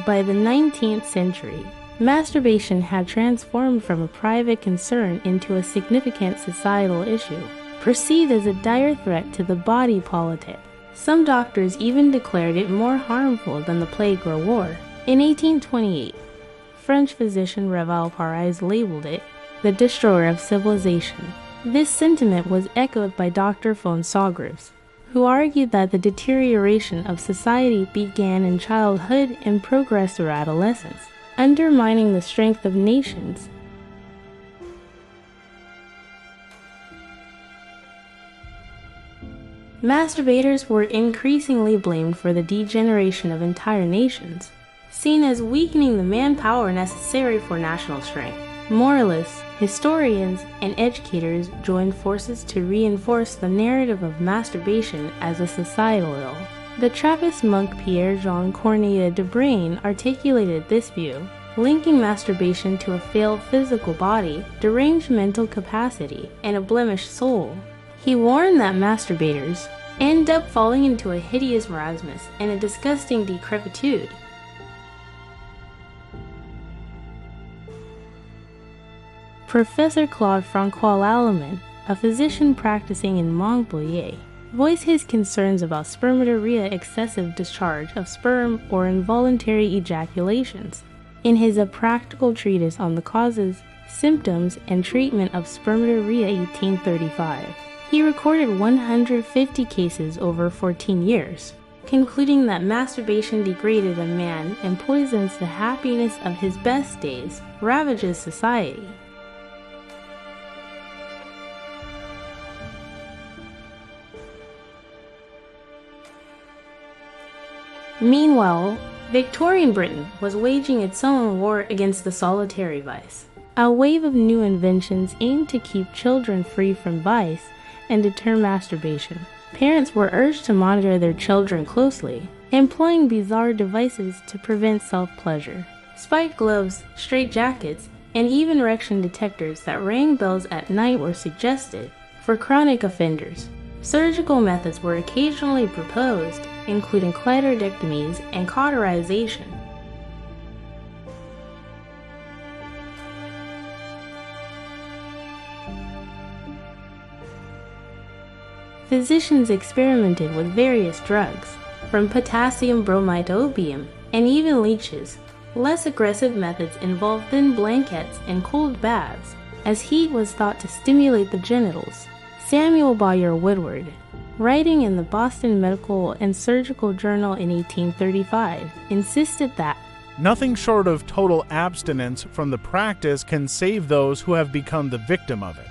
By the 19th century, masturbation had transformed from a private concern into a significant societal issue, perceived as a dire threat to the body politic. Some doctors even declared it more harmful than the plague or war. In 1828, French physician Reveillé-Parise labeled it the destroyer of civilization. This sentiment was echoed by Dr. Fonssagrives, who argued that the deterioration of society began in childhood and progressed through adolescence, undermining the strength of nations. Masturbators were increasingly blamed for the degeneration of entire nations, seen as weakening the manpower necessary for national strength. Moralists, historians, and educators joined forces to reinforce the narrative of masturbation as a societal ill. The Trappist monk Pierre Jean Corneille Debreyne articulated this view, linking masturbation to a failed physical body, deranged mental capacity, and a blemished soul. He warned that masturbators end up falling into a hideous marasmus and a disgusting decrepitude. Professor Claude Francois Lallemand, a physician practicing in Montpellier, voiced his concerns about spermatoria excessive discharge of sperm or involuntary ejaculations. In his A Practical Treatise on the Causes, Symptoms, and Treatment of Spermatoria 1835, he recorded 150 cases over 14 years, concluding that masturbation degraded a man and poisons the happiness of his best days, ravages society. Meanwhile, Victorian Britain was waging its own war against the solitary vice. A wave of new inventions aimed to keep children free from vice and deter masturbation. Parents were urged to monitor their children closely, employing bizarre devices to prevent self-pleasure. Spiked gloves, straitjackets, and even erection detectors that rang bells at night were suggested. For chronic offenders, surgical methods were occasionally proposed, including clitoridectomies and cauterization. Physicians experimented with various drugs, from potassium bromide to opium, and even leeches. Less aggressive methods involved thin blankets and cold baths, as heat was thought to stimulate the genitals. Samuel Bowyer Woodward, writing in the Boston Medical and Surgical Journal in 1835, insisted that nothing short of total abstinence from the practice can save those who have become the victim of it.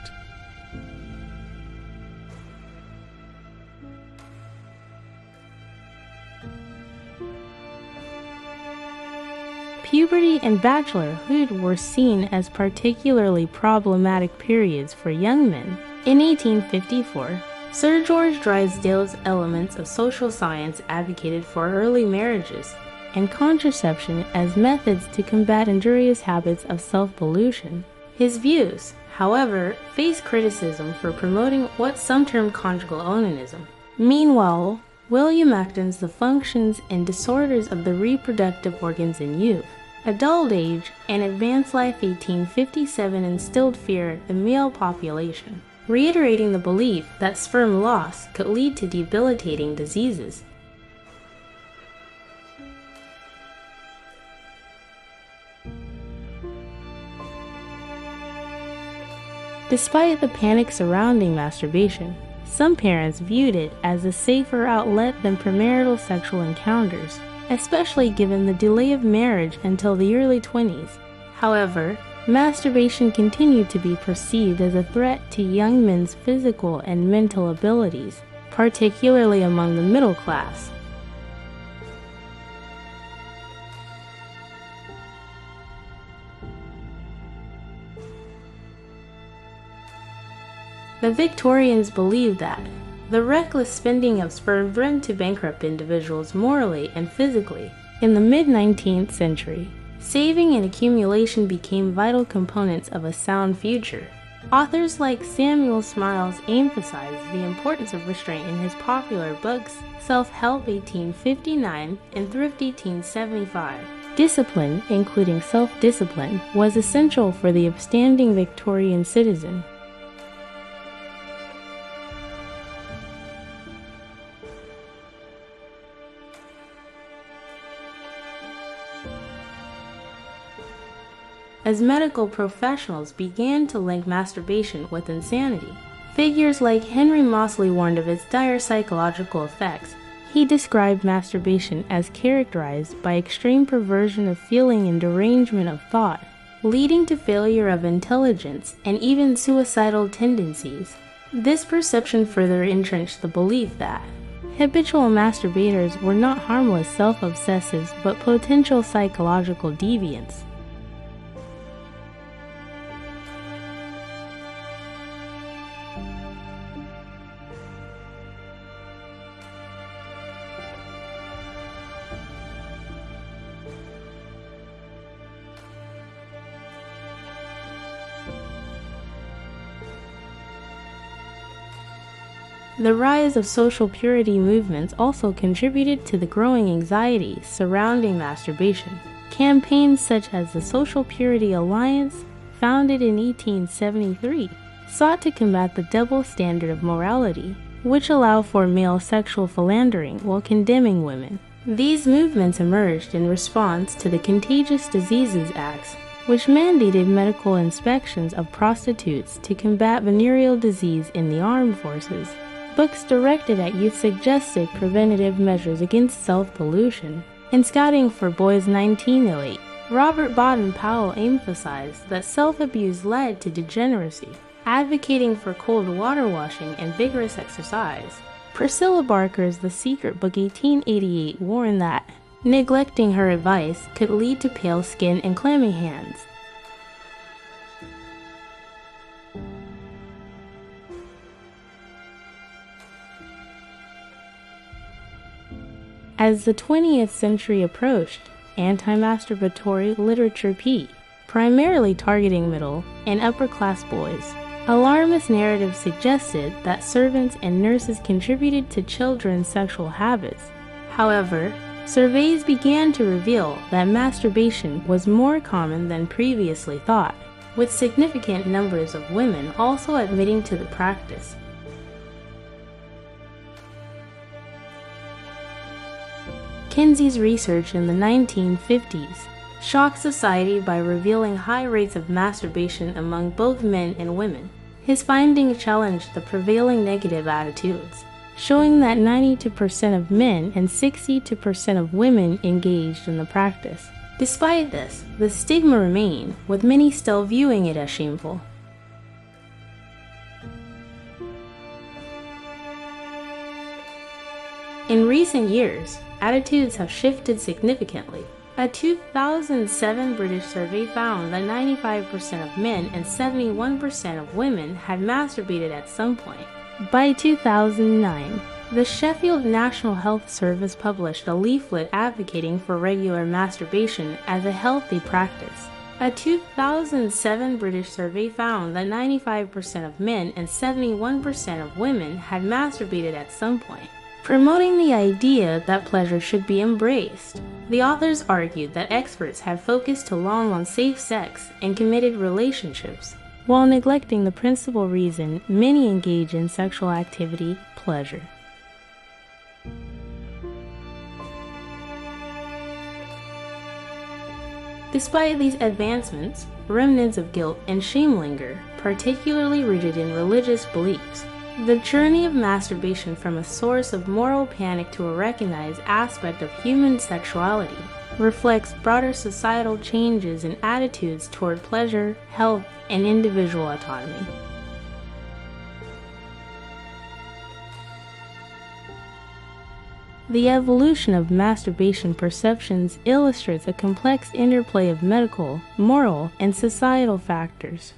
Puberty and bachelorhood were seen as particularly problematic periods for young men. In 1854, Sir George Drysdale's Elements of Social Science advocated for early marriages and contraception as methods to combat injurious habits of self-pollution. His views, however, faced criticism for promoting what some term conjugal onanism. Meanwhile, William Acton's The Functions and Disorders of the Reproductive Organs in Youth, Adult Age, and Advanced Life 1857 instilled fear in the male population, reiterating the belief that sperm loss could lead to debilitating diseases. Despite the panic surrounding masturbation, some parents viewed it as a safer outlet than premarital sexual encounters, especially given the delay of marriage until the early 20s. However, masturbation continued to be perceived as a threat to young men's physical and mental abilities, particularly among the middle class. The Victorians believed that the reckless spending of sperm threatened to bankrupt individuals morally and physically. In the mid-19th century, saving and accumulation became vital components of a sound future. Authors like Samuel Smiles emphasized the importance of restraint in his popular books Self-Help 1859 and Thrift 1875. Discipline, including self-discipline, was essential for the upstanding Victorian citizen. As medical professionals began to link masturbation with insanity, figures like Henry Moseley warned of its dire psychological effects. He described masturbation as characterized by extreme perversion of feeling and derangement of thought, leading to failure of intelligence and even suicidal tendencies. This perception further entrenched the belief that habitual masturbators were not harmless self-obsessives but potential psychological deviants. The rise of social purity movements also contributed to the growing anxiety surrounding masturbation. Campaigns such as the Social Purity Alliance, founded in 1873, sought to combat the double standard of morality, which allowed for male sexual philandering while condemning women. These movements emerged in response to the Contagious Diseases Acts, which mandated medical inspections of prostitutes to combat venereal disease in the armed forces. Books directed at youth suggested preventative measures against self-pollution. In Scouting for Boys 1908, Robert Baden-Powell emphasized that self-abuse led to degeneracy, advocating for cold water washing and vigorous exercise. Priscilla Barker's The Secret Book 1888 warned that neglecting her advice could lead to pale skin and clammy hands. As the 20th century approached, anti-masturbatory literature peaked, primarily targeting middle and upper-class boys. Alarmist narratives suggested that servants and nurses contributed to children's sexual habits. However, surveys began to reveal that masturbation was more common than previously thought, with significant numbers of women also admitting to the practice. Kinsey's research in the 1950s shocked society by revealing high rates of masturbation among both men and women. His findings challenged the prevailing negative attitudes, showing that 92% of men and 62% of women engaged in the practice. Despite this, the stigma remained, with many still viewing it as shameful. In recent years, attitudes have shifted significantly. A 2007 British survey found that 95% of men and 71% of women had masturbated at some point. By 2009, the Sheffield National Health Service published a leaflet advocating for regular masturbation as a healthy practice. A 2007 British survey found that 95% of men and 71% of women had masturbated at some point, promoting the idea that pleasure should be embraced. The authors argued that experts had focused too long on safe sex and committed relationships, while neglecting the principal reason many engage in sexual activity: pleasure. Despite these advancements, remnants of guilt and shame linger, particularly rooted in religious beliefs. The journey of masturbation from a source of moral panic to a recognized aspect of human sexuality reflects broader societal changes in attitudes toward pleasure, health, and individual autonomy. The evolution of masturbation perceptions illustrates a complex interplay of medical, moral, and societal factors.